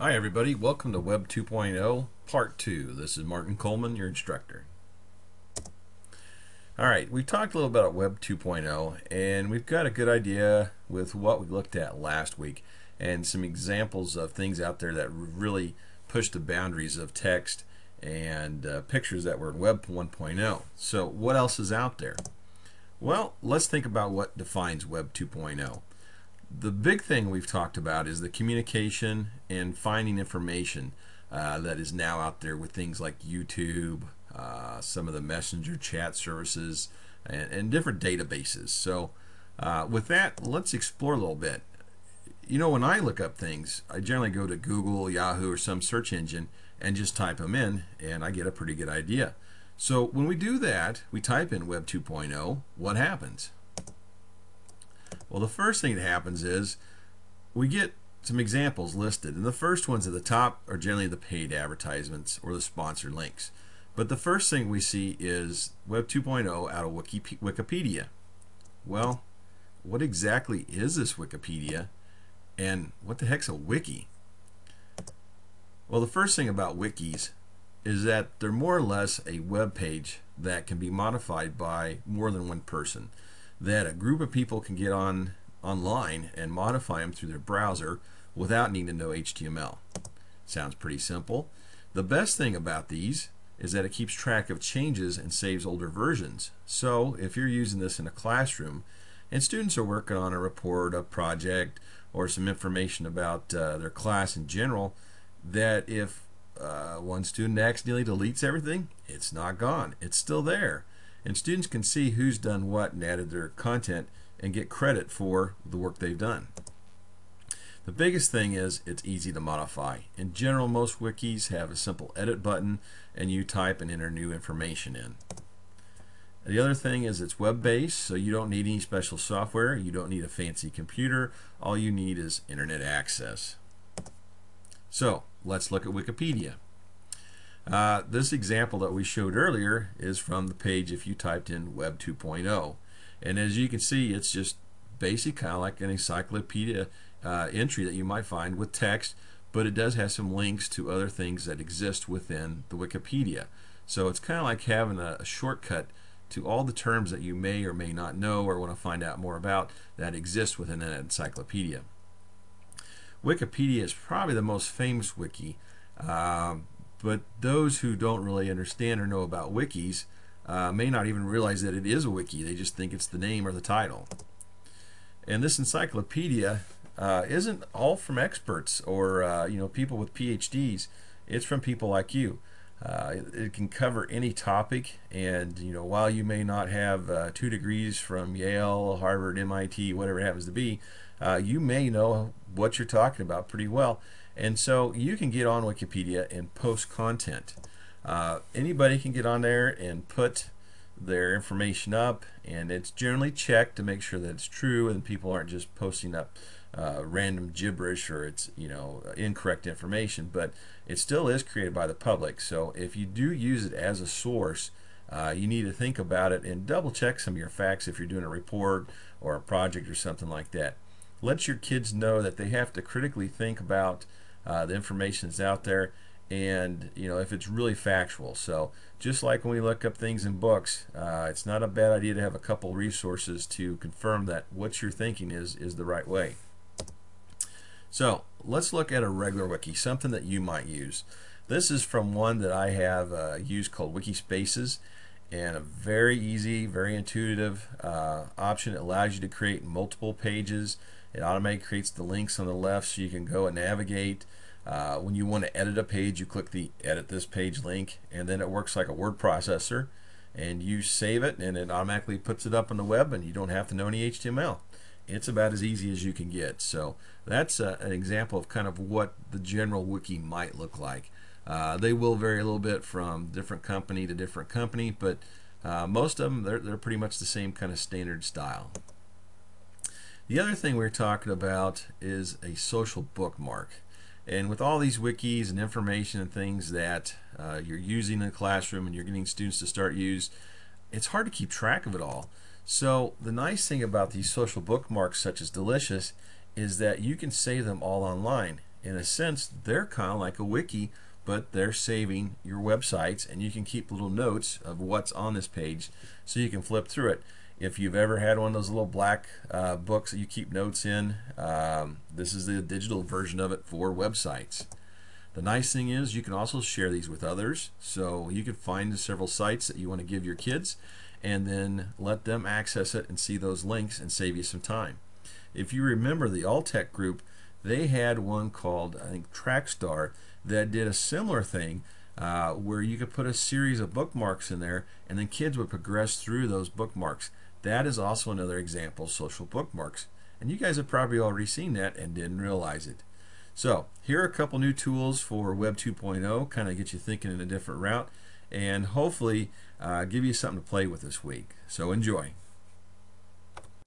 Hi everybody, welcome to Web 2.0 Part 2. This is Martin Coleman, your instructor. Alright, we've talked a little about Web 2.0 and we've got a good idea with what we looked at last week and some examples of things out there that really push the boundaries of text and pictures that were in Web 1.0. So what else is out there? Well, let's think about what defines Web 2.0. The big thing we've talked about is the communication and finding information that is now out there with things like YouTube, some of the messenger chat services, and different databases. So with that, let's explore a little bit. You know, when I look up things, I generally go to Google, Yahoo, or some search engine and just type them in, and I get a pretty good idea. So when we do that, we type in Web 2.0, what happens? Well, the first thing that happens is we get some examples listed, and the first ones at the top are generally the paid advertisements or the sponsored links. But the first thing we see is Web 2.0 out of Wikipedia. Well, what exactly is this Wikipedia, and what the heck's a wiki? Well, the first thing about wikis is that they're more or less a web page that can be modified by more than one person, that a group of people can get online and modify them through their browser without needing to know HTML. Sounds pretty simple. The best thing about these is that it keeps track of changes and saves older versions. So if you're using this in a classroom and students are working on a report, a project, or some information about their class in general, that if one student accidentally deletes everything, it's not gone. It's still there. And students can see who's done what and added their content and get credit for the work they've done. The biggest thing is it's easy to modify. In general, most wikis have a simple edit button and you type and enter new information in. The other thing is it's web-based, so you don't need any special software. You don't need a fancy computer. All you need is internet access. So let's look at Wikipedia. This example that we showed earlier is from the page if you typed in Web 2.0, and as you can see, it's just basic, kind of like an encyclopedia entry that you might find with text, but it does have some links to other things that exist within the Wikipedia. So it's kind of like having a shortcut to all the terms that you may or may not know or want to find out more about that exist within an encyclopedia. Wikipedia is probably the most famous wiki. But those who don't really understand or know about wikis may not even realize that it is a wiki. They just think it's the name or the title. And this encyclopedia isn't all from experts or people with PhDs. It's from people like you. It can cover any topic, and while you may not have 2 degrees from Yale, Harvard, MIT, whatever it happens to be, you may know what you're talking about pretty well. And so you can get on Wikipedia and post content. Anybody can get on there and put their information up, and it's generally checked to make sure that it's true and people aren't just posting up random gibberish or it's incorrect information, but it still is created by the public. So if you do use it as a source, you need to think about it and double check some of your facts if you're doing a report or a project or something like that. Let your kids know that they have to critically think about the information that's out there, and if it's really factual. So just like when we look up things in books, it's not a bad idea to have a couple resources to confirm that what you're thinking is the right way. So let's look at a regular wiki, something that you might use. This is from one that I have used called Wikispaces, and a very easy, very intuitive option. It allows you to create multiple pages. It automatically creates the links on the left so you can go and navigate. When you want to edit a page, you click the edit this page link, and then it works like a word processor, and you save it and it automatically puts it up on the web, and you don't have to know any HTML. It's about as easy as you can get. So that's an example of kind of what the general wiki might look like. They will vary a little bit from different company to different company, but most of them, they're pretty much the same kind of standard style. The other thing we're talking about is a social bookmark. And with all these wikis and information and things that you're using in the classroom and you're getting students to start use, it's hard to keep track of it all. So the nice thing about these social bookmarks such as Delicious is that you can save them all online. in a sense, they're kind of like a wiki, but they're saving your websites, and you can keep little notes of what's on this page so you can flip through it. If you've ever had one of those little black books that you keep notes in, this is the digital version of it for websites. The nice thing is you can also share these with others, so you can find several sites that you want to give your kids and then let them access it and see those links and save you some time. If you remember the Alltech group, they had one called, I think, Trackstar that did a similar thing where you could put a series of bookmarks in there and then kids would progress through those bookmarks. That is also another example of social bookmarks. And you guys have probably already seen that and didn't realize it. So here are a couple new tools for Web 2.0, kind of get you thinking in a different route, and hopefully give you something to play with this week. So enjoy.